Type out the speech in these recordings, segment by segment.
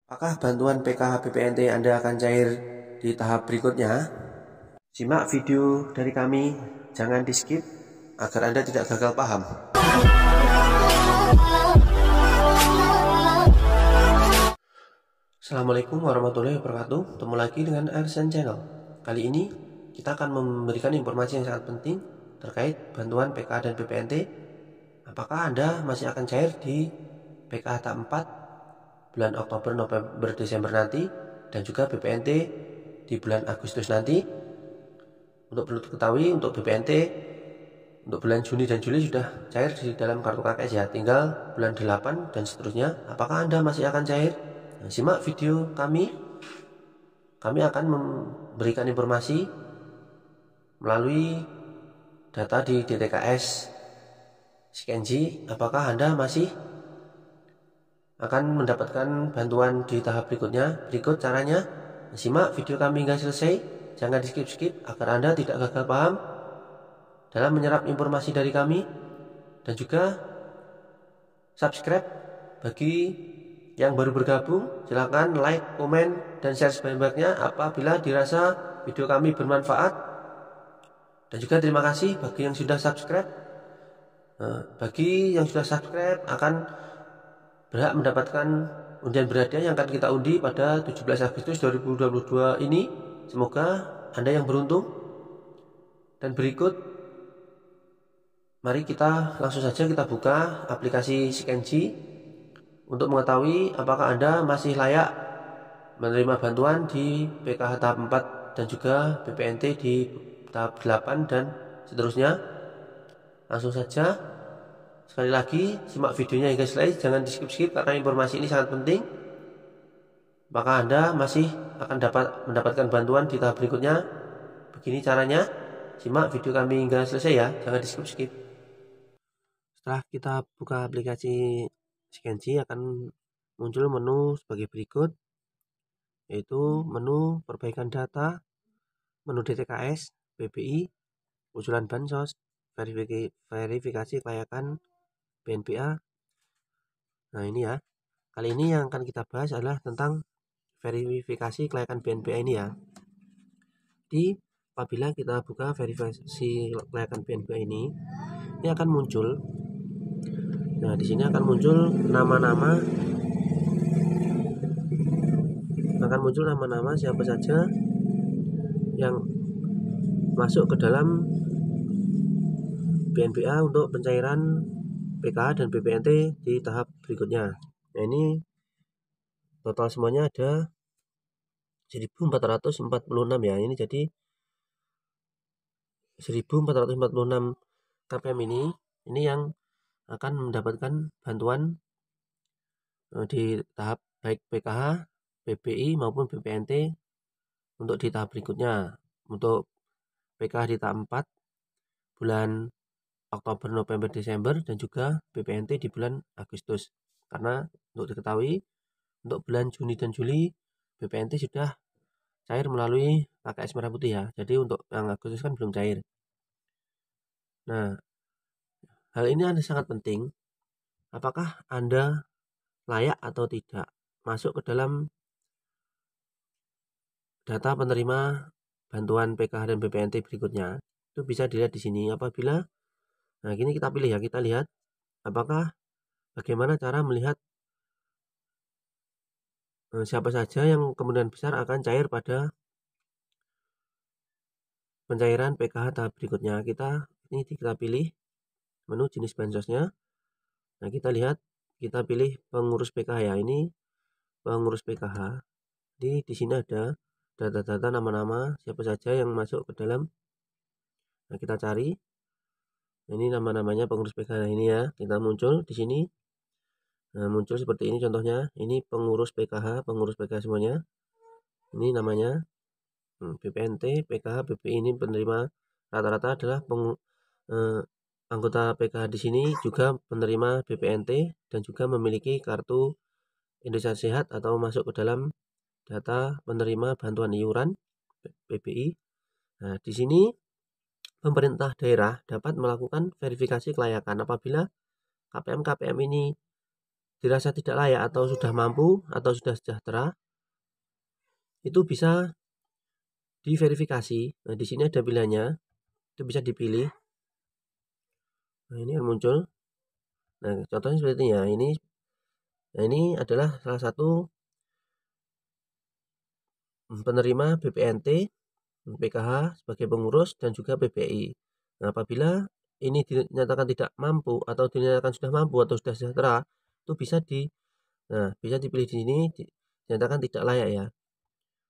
Apakah bantuan PKH BPNT Anda akan cair di tahap berikutnya? Simak video dari kami, jangan di skip agar Anda tidak gagal paham. Assalamualaikum warahmatullahi wabarakatuh. Ketemu lagi dengan Arsen Channel. Kali ini kita akan memberikan informasi yang sangat penting terkait bantuan PKH dan BPNT. Apakah Anda masih akan cair di PKH tahap 4 bulan Oktober, November, Desember nanti, dan juga BPNT di bulan Agustus nanti? Untuk perlu diketahui, untuk BPNT untuk bulan Juni dan Juli sudah cair di dalam kartu KKS ya, tinggal bulan 8 dan seterusnya. Apakah Anda masih akan cair? Nah, simak video kami. Kami akan memberikan informasi melalui data di DTKS Skenji. Apakah Anda masih akan mendapatkan bantuan di tahap berikutnya? Berikut caranya. Simak video kami hingga selesai. Jangan di skip-skip agar Anda tidak gagal paham dalam menyerap informasi dari kami. Dan juga subscribe bagi yang baru bergabung. Silakan like, komen, dan share sebanyak-banyaknya apabila dirasa video kami bermanfaat. Dan juga terima kasih bagi yang sudah subscribe. Bagi yang sudah subscribe akan berhak mendapatkan undian berhadiah yang akan kita undi pada 17 Agustus 2022 ini. Semoga Anda yang beruntung. Dan berikut, mari kita langsung saja kita buka aplikasi Skenji untuk mengetahui apakah Anda masih layak menerima bantuan di PKH tahap 4 dan juga BPNT di tahap 8 dan seterusnya. Langsung saja, sekali lagi simak videonya hingga selesai, jangan di skip-skip karena informasi ini sangat penting. Apakah Anda masih akan mendapatkan bantuan di tahap berikutnya? Begini caranya, simak video kami hingga selesai ya, jangan di skip-skip. Setelah kita buka aplikasi Skenji akan muncul menu sebagai berikut, yaitu menu perbaikan data, menu DTKS, BBI, usulan bansos, verifikasi kelayakan BNPA. Nah ini ya, kali ini yang akan kita bahas adalah tentang verifikasi kelayakan BNPA ini ya. Jadi apabila kita buka verifikasi kelayakan BNPA ini akan muncul. Nah di sini akan muncul nama-nama, siapa saja yang masuk ke dalam BNPA untuk pencairan PKH dan BPNT di tahap berikutnya. Nah ini total semuanya ada 1446 ya. Ini jadi 1446 KPM ini yang akan mendapatkan bantuan di tahap baik PKH, BPI maupun BPNT untuk di tahap berikutnya. Untuk PKH di tahap 4 bulan Oktober, November, Desember, dan juga BPNT di bulan Agustus. Karena untuk diketahui, untuk bulan Juni dan Juli BPNT sudah cair melalui KKS Merah Putih ya. Jadi untuk yang Agustus kan belum cair. Nah, hal ini sangat penting. Apakah Anda layak atau tidak masuk ke dalam data penerima bantuan PKH dan BPNT berikutnya? Itu bisa dilihat di sini. Apabila, nah ini kita pilih ya, kita lihat apakah bagaimana cara melihat siapa saja yang kemungkinan besar akan cair pada pencairan PKH tahap berikutnya. Kita pilih menu jenis bansosnya. Nah kita lihat, kita pilih pengurus PKH ya. Ini pengurus PKH. Di sini ada data-data nama-nama siapa saja yang masuk ke dalam. Nah kita cari. Ini nama-namanya pengurus PKH ini ya. Kita muncul di sini. Nah muncul seperti ini contohnya. Ini pengurus PKH semuanya. Ini namanya BPNT, PKH, BPI ini penerima rata-rata adalah anggota PKH di sini juga penerima BPNT dan juga memiliki kartu Indonesia Sehat atau masuk ke dalam data penerima bantuan iuran PBI. Nah, di sini pemerintah daerah dapat melakukan verifikasi kelayakan apabila KPM ini dirasa tidak layak atau sudah mampu atau sudah sejahtera, itu bisa diverifikasi. Nah, di sini ada pilihannya, itu bisa dipilih. Nah, ini yang muncul. Nah, contohnya seperti ini ya. Ini adalah salah satu penerima BPNT, PKH sebagai pengurus dan juga PBI. Nah, apabila ini dinyatakan tidak mampu atau dinyatakan sudah mampu atau sudah sejahtera, itu bisa dipilih di sini, dinyatakan tidak layak ya.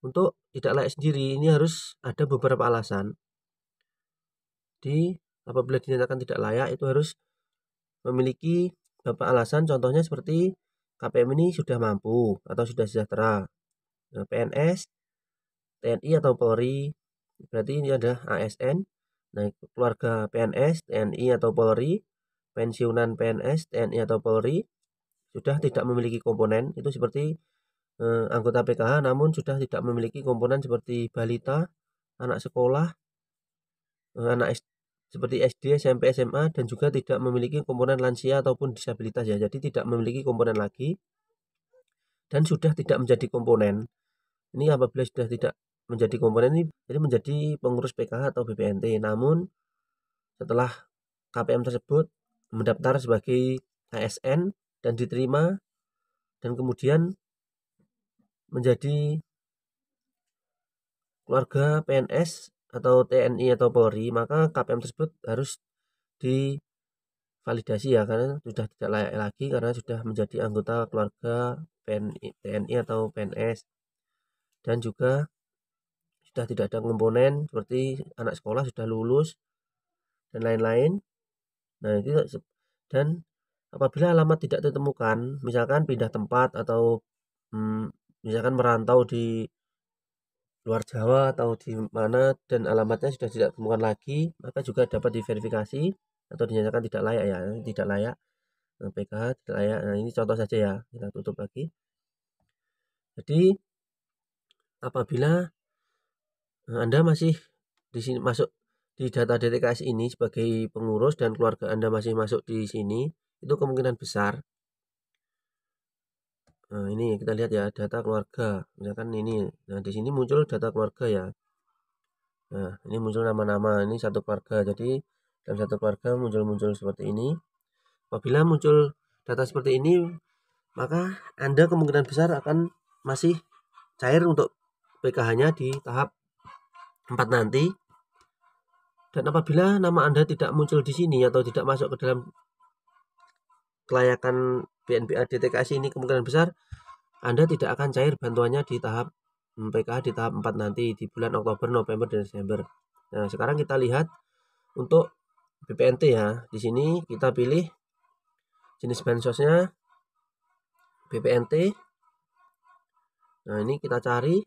Untuk tidak layak sendiri ini harus ada beberapa alasan. Apabila dinyatakan tidak layak itu harus memiliki beberapa alasan, contohnya seperti KPM ini sudah mampu atau sudah sejahtera. Nah, PNS, TNI atau Polri, berarti ini ada ASN. Nah, keluarga PNS, TNI atau Polri, pensiunan PNS, TNI atau Polri sudah tidak memiliki komponen, itu seperti anggota PKH namun sudah tidak memiliki komponen seperti balita, anak sekolah, seperti SD, SMP, SMA, dan juga tidak memiliki komponen lansia ataupun disabilitas ya. Jadi tidak memiliki komponen lagi dan sudah tidak menjadi komponen. Ini apabila sudah tidak menjadi komponen ini jadi menjadi pengurus PKH atau BPNT. Namun setelah KPM tersebut mendaftar sebagai ASN dan diterima dan kemudian menjadi keluarga PNS atau TNI atau Polri, maka KPM tersebut harus divalidasi ya, karena sudah tidak layak lagi karena sudah menjadi anggota keluarga TNI atau PNS dan juga sudah tidak ada komponen seperti anak sekolah sudah lulus dan lain-lain. Nah, itu dan apabila alamat tidak ditemukan, misalkan pindah tempat atau misalkan merantau di luar Jawa atau di mana dan alamatnya sudah tidak ditemukan lagi, maka juga dapat diverifikasi atau dinyatakan tidak layak ya, tidak layak PKH, tidak layak. Nah, ini contoh saja ya, kita tutup lagi. Jadi apabila Anda masih di sini masuk di data DTKS ini sebagai pengurus dan keluarga Anda masih masuk di sini, itu kemungkinan besar. Nah, ini kita lihat ya data keluarga, misalkan ini. Nah, di sini muncul data keluarga ya. Nah, ini muncul nama-nama, ini satu keluarga. Jadi dalam satu keluarga muncul seperti ini. Apabila muncul data seperti ini, maka Anda kemungkinan besar akan masih cair untuk PKH-nya di tahap 4 nanti. Dan apabila nama Anda tidak muncul di sini atau tidak masuk ke dalam kelayakan BNPA DTKS ini, kemungkinan besar Anda tidak akan cair bantuannya di tahap PKH di tahap 4 nanti di bulan Oktober, November, dan Desember. Nah, sekarang kita lihat untuk BPNT ya. Di sini kita pilih jenis bansosnya BPNT. Nah, ini kita cari.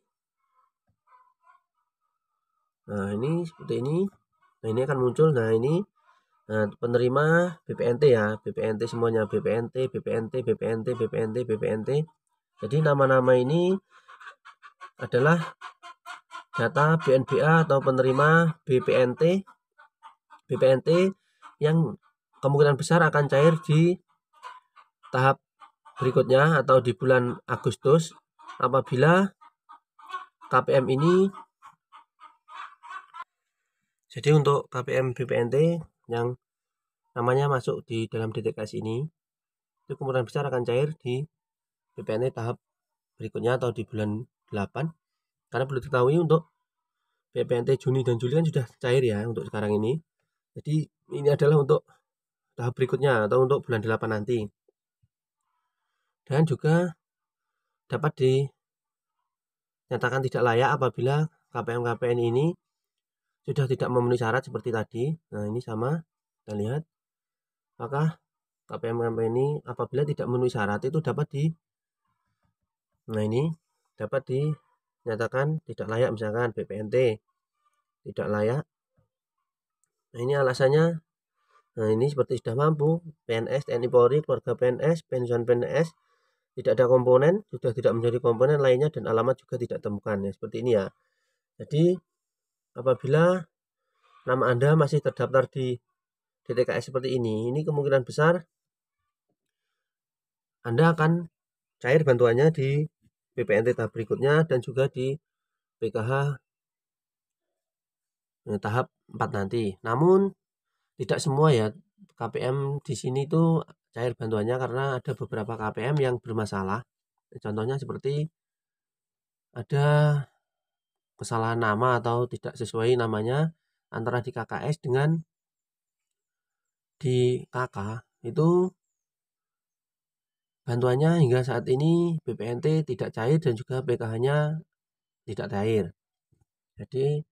Nah, ini seperti ini. Nah, ini akan muncul. Nah, ini penerima BPNT ya, BPNT semuanya, BPNT, BPNT, BPNT, BPNT, BPNT. Jadi nama-nama ini adalah data BNPA atau penerima BPNT yang kemungkinan besar akan cair di tahap berikutnya atau di bulan Agustus apabila KPM ini. Jadi untuk KPM BPNT yang namanya masuk di dalam DTKS ini, itu kemungkinan besar akan cair di BPNT tahap berikutnya atau di bulan 8. Karena perlu diketahui untuk BPNT Juni dan Juli kan sudah cair ya untuk sekarang ini. Jadi ini adalah untuk tahap berikutnya atau untuk bulan 8 nanti. Dan juga dapat dinyatakan tidak layak apabila KPM-KPN ini sudah tidak memenuhi syarat seperti tadi. Nah, ini sama, kita lihat. Maka KPM-KPN ini apabila tidak memenuhi syarat itu dapat dinyatakan tidak layak, misalkan BPNT tidak layak. Nah, ini alasannya. Nah, ini seperti sudah mampu, PNS, TNI Polri, keluarga PNS, pensiun PNS, tidak ada komponen, sudah tidak menjadi komponen lainnya, dan alamat juga tidak temukan ya, seperti ini ya. Jadi apabila nama Anda masih terdaftar di DTKS seperti ini kemungkinan besar Anda akan cair bantuannya di BPNT tahap berikutnya dan juga di PKH tahap 4 nanti. Namun tidak semua ya KPM di sini tuh cair bantuannya, karena ada beberapa KPM yang bermasalah. Contohnya seperti ada kesalahan nama atau tidak sesuai namanya antara di KKS dengan di KK. Itu bantuannya hingga saat ini BPNT tidak cair dan juga PKH-nya tidak cair. Jadi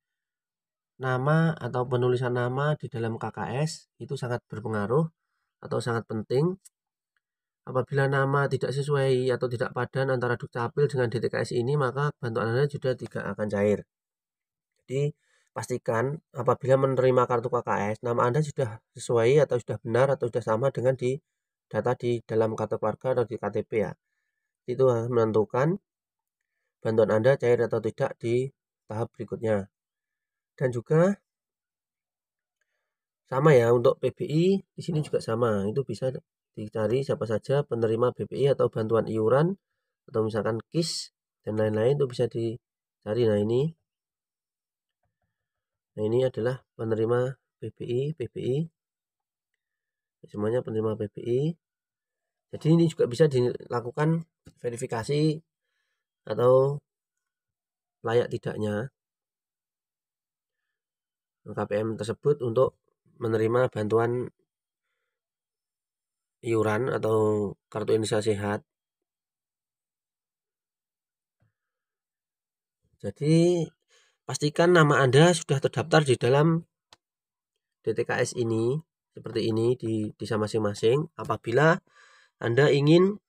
nama atau penulisan nama di dalam KKS itu sangat berpengaruh atau sangat penting. Apabila nama tidak sesuai atau tidak padan antara Dukcapil dengan DTKS ini, maka bantuan Anda sudah tidak akan cair. Jadi pastikan apabila menerima kartu KKS, nama Anda sudah sesuai atau sudah benar atau sudah sama dengan di data di dalam kartu keluarga atau di KTP ya. Itu menentukan bantuan Anda cair atau tidak di tahap berikutnya. Dan juga sama ya untuk PBI, di sini juga sama. Itu bisa dicari siapa saja penerima BPI atau bantuan iuran atau misalkan KIS dan lain-lain, itu bisa dicari. Nah ini adalah penerima PBI, semuanya penerima PBI. Jadi ini juga bisa dilakukan verifikasi atau layak tidaknya KPM tersebut untuk menerima bantuan iuran atau kartu Indonesia Sehat. Jadi pastikan nama Anda sudah terdaftar di dalam DTKS ini seperti ini di desa masing-masing. Apabila Anda ingin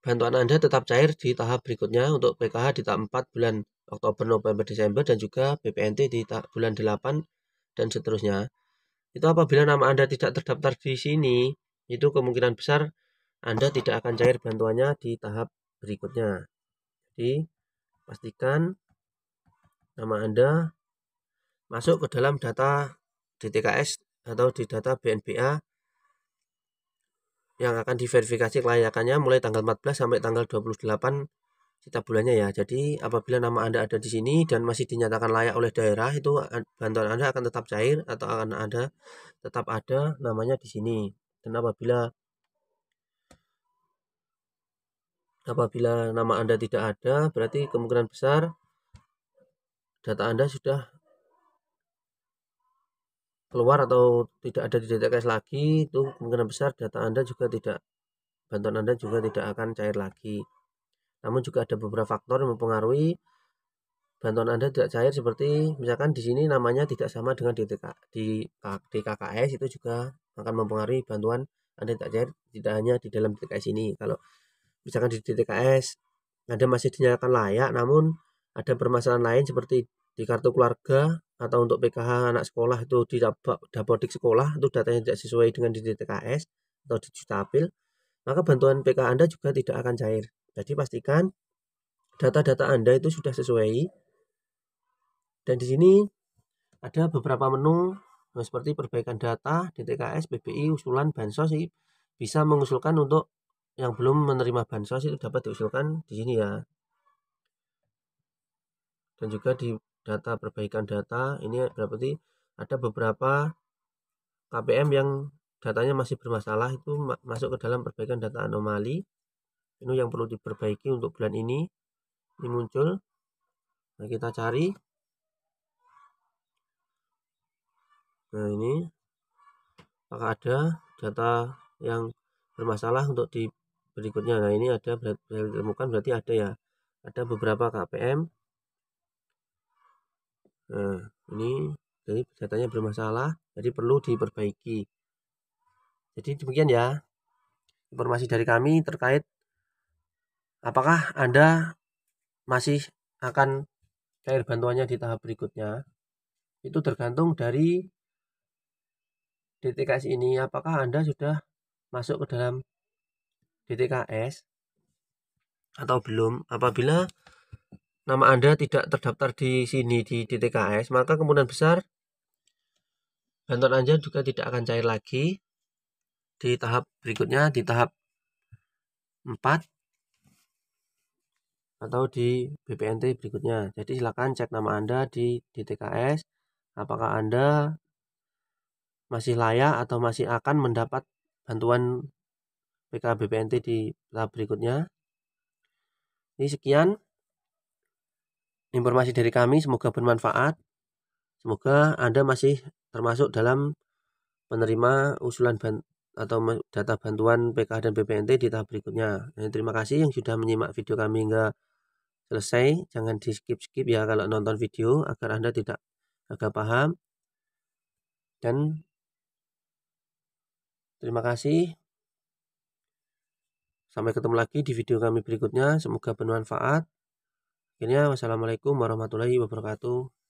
bantuan Anda tetap cair di tahap berikutnya untuk PKH di tahap 4 bulan Oktober, November, Desember, dan juga BPNT di bulan 8 dan seterusnya. Itu apabila nama Anda tidak terdaftar di sini, itu kemungkinan besar Anda tidak akan cair bantuannya di tahap berikutnya. Jadi pastikan nama Anda masuk ke dalam data DTKS atau di data BNPA yang akan diverifikasi kelayakannya mulai tanggal 14 sampai tanggal 28 setiap bulannya ya. Jadi apabila nama Anda ada di sini dan masih dinyatakan layak oleh daerah, itu bantuan Anda akan tetap cair atau akan tetap ada namanya di sini. Dan apabila nama Anda tidak ada, berarti kemungkinan besar data Anda sudah keluar atau tidak ada di DTKS lagi. Itu kemungkinan besar data Anda juga tidak, bantuan Anda juga tidak akan cair lagi. Namun juga ada beberapa faktor yang mempengaruhi bantuan Anda tidak cair, seperti misalkan di sini namanya tidak sama dengan di KKS, itu juga akan mempengaruhi bantuan Anda tidak cair, tidak hanya di dalam DTKS ini. Kalau misalkan di DTKS Anda masih dinyatakan layak, namun ada permasalahan lain seperti di kartu keluarga atau untuk PKH anak sekolah itu di dapodik sekolah itu datanya tidak sesuai dengan di DTKS atau di Dukcapil, maka bantuan PKH Anda juga tidak akan cair. Jadi pastikan data-data Anda itu sudah sesuai. Dan di sini ada beberapa menu seperti perbaikan data, DTKS, BPI, usulan bansos. Bisa mengusulkan untuk yang belum menerima bansos, itu dapat diusulkan di sini ya. Dan juga di data perbaikan data ini berarti ada beberapa KPM yang datanya masih bermasalah, itu masuk ke dalam perbaikan data anomali. Ini yang perlu diperbaiki untuk bulan ini muncul. Nah, kita cari. Nah ini apakah ada data yang bermasalah untuk di berikutnya. Nah ini ada, ditemukan, berarti ada ya, ada beberapa KPM. Nah ini jadi datanya bermasalah, jadi perlu diperbaiki. Jadi demikian ya informasi dari kami terkait apakah Anda masih akan cair bantuannya di tahap berikutnya. Itu tergantung dari DTKS ini, apakah Anda sudah masuk ke dalam DTKS atau belum. Apabila nama Anda tidak terdaftar di sini di DTKS, maka kemungkinan besar bantuan Anda juga tidak akan cair lagi di tahap berikutnya, di tahap 4 atau di BPNT berikutnya. Jadi silakan cek nama Anda di DTKS, apakah Anda masih layak atau masih akan mendapat bantuan PK BPNT di tahap berikutnya. Ini sekian informasi dari kami, semoga bermanfaat. Semoga Anda masih termasuk dalam penerima usulan atau data bantuan PK dan BPNT di tahap berikutnya. Terima kasih yang sudah menyimak video kami hingga selesai. Jangan di skip-skip ya kalau nonton video agar Anda tidak agak paham. Dan terima kasih. Sampai ketemu lagi di video kami berikutnya. Semoga bermanfaat. Akhirnya wassalamualaikum warahmatullahi wabarakatuh.